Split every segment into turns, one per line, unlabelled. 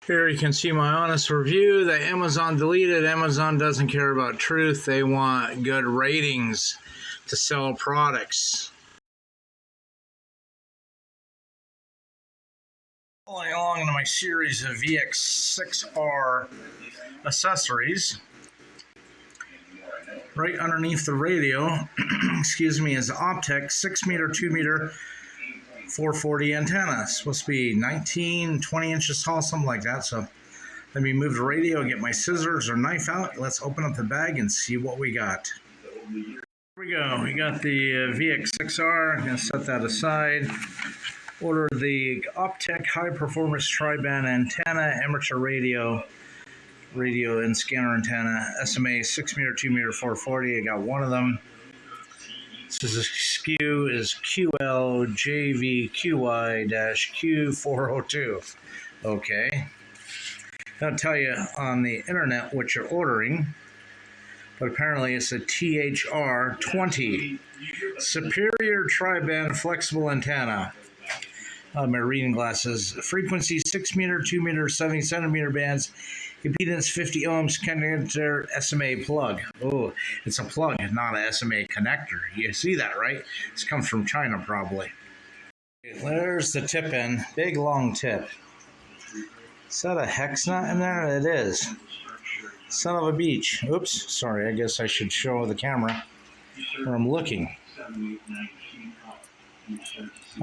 Here you can see my honest review that Amazon deleted. Amazon doesn't care about truth. They want good ratings to sell products. Following along in my series of VX6R accessories, right underneath the radio, excuse me, is the OPTEK 6-meter, 2-meter, 440 antenna. It's supposed to be 19, 20 inches tall, something like that. So let me move the radio, get my scissors or knife out. Let's open up the bag and see what we got. Here we go. We got the VX6R. I'm going to set that aside. Ordered the OPTEK high performance Triband antenna, amateur radio and scanner antenna, SMA 6-meter, 2-meter, 440. I got one of them. This is SKU is QLJVQY-Q402. Okay. That'll tell you on the internet what you're ordering, but apparently it's a THR20 Superior Triband Flexible Antenna. My reading glasses. Frequency 6-meter, 2-meter, 70 centimeter bands. Impedance 50 ohms. Connector SMA plug. Oh, it's a plug, not a SMA connector. You see that, right? This comes from China, probably. There's the tip in. Big, long tip. Is that a hex nut in there? It is. Son of a beach. Oops, sorry. I guess I should show the camera where I'm looking. Come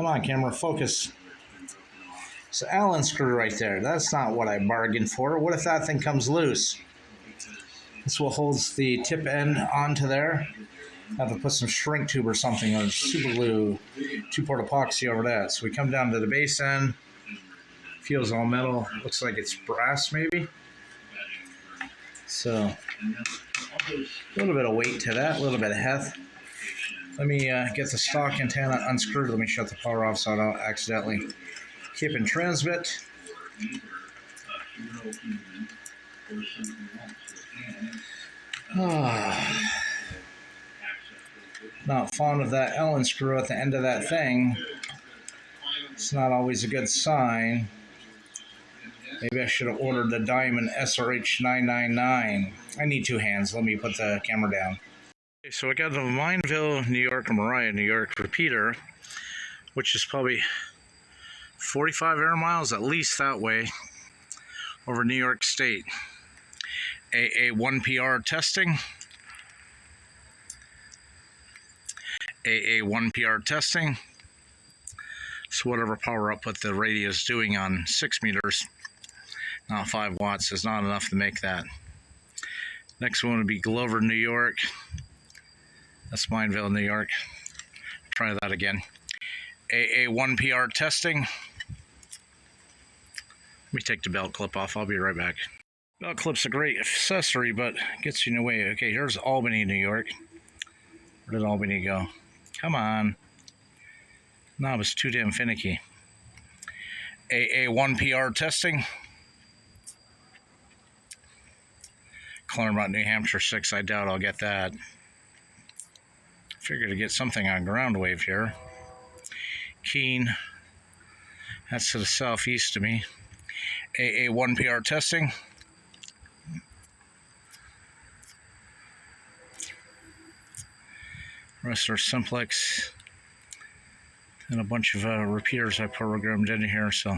on, camera, focus. It's an Allen screw right there. That's not what I bargained for. What if that thing comes loose? This will hold the tip end onto there. I have to put some shrink tube or something or super glue, 2-port epoxy over that. So we come down to the base end. Feels all metal. Looks like it's brass maybe. So a little bit of weight to that, a little bit of heft. Let me get the stock antenna unscrewed. Let me shut the power off so I don't accidentally keep and transmit. Not fond of that Allen screw at the end of that thing. It's not always a good sign. Maybe I should have ordered the Diamond SRH 999. I need 2 hands. Let me put the camera down. Okay, so I got the Mineville, New York, or Mariah, New York repeater, which is probably 45 air miles at least that way over New York State. AA1PR testing. AA1PR testing. So whatever power output the radio is doing on 6 meters, not 5 watts, is not enough to make that. Next one would be Glover, New York. That's Mineville, New York. Try that again. AA1PR testing. Let me take the belt clip off. I'll be right back. Belt clip's a great accessory, but gets you in the way. Okay, here's Albany, New York. Where did Albany go? Come on. Knob is too damn finicky. AA1PR testing. Claremont, New Hampshire 6. I doubt I'll get that. Figured to get something on ground wave here. Keene. That's to the southeast of me. AA1PR testing. Rest are simplex. And a bunch of repeaters I programmed in here. So,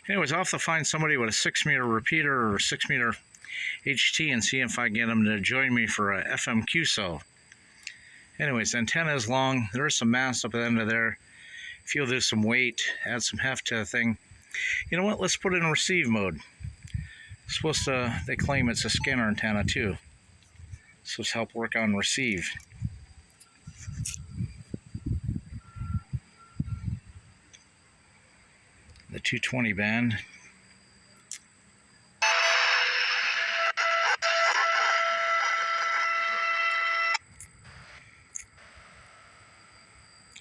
anyways, I'll have to find somebody with a 6-meter repeater or 6-meter HT and see if I get them to join me for a FM QSO. Anyways, the antenna is long. There is some mass up at the end of there. Feel there's some weight, add some heft to the thing. You know what? Let's put it in receive mode. It's supposed to, they claim it's a scanner antenna too. So it's help work on receive. The 220 band.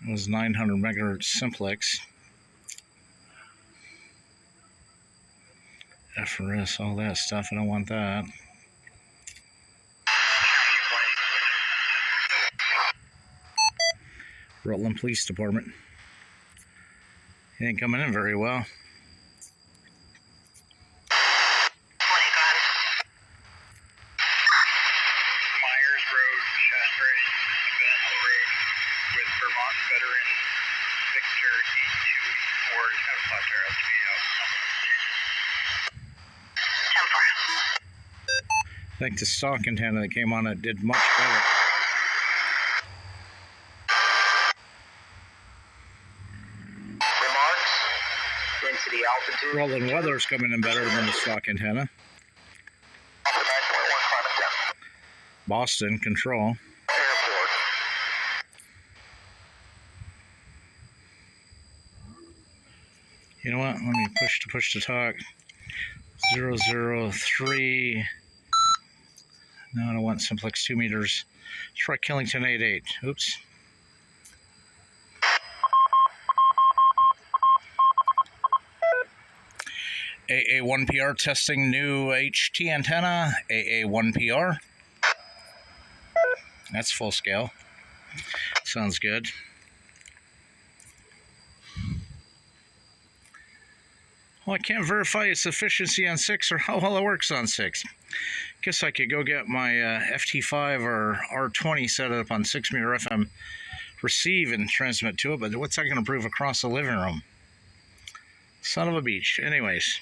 It was 900 megahertz simplex. FRS, all that stuff. I don't want that. Rutland Police Department. He ain't coming in very well. I think the stock antenna that came on it did much better.
Remarks, density, altitude.
Rolling weather's coming in better than the stock antenna.
9.1 climate temp.
Boston, control.
Airport.
You know what? Let me push to talk. 003. No, I don't want simplex 2 meters. Try Killington 88. Oops. AA1PR testing new HT antenna. AA1PR. That's full scale. Sounds good. Well, I can't verify its efficiency on 6 or how well it works on 6. Guess I could go get my FT5 or R20 set up on 6 meter FM receive and transmit to it, but what's that going to prove across the living room? Son of a beach. Anyways,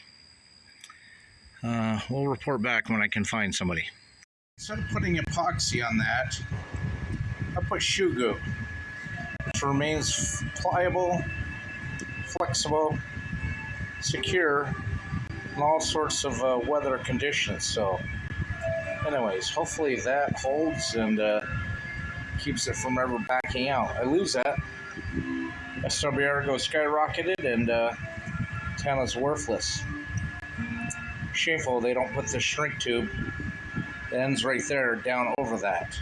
we'll report back when I can find somebody. Instead of putting epoxy on that, I put shoe goo, which remains pliable, flexible, secure in all sorts of weather conditions. So anyways, hopefully that holds and keeps it from ever backing out. I lose that, SWR goes skyrocketed and antenna's worthless. Shameful they don't put the shrink tube that ends right there down over that.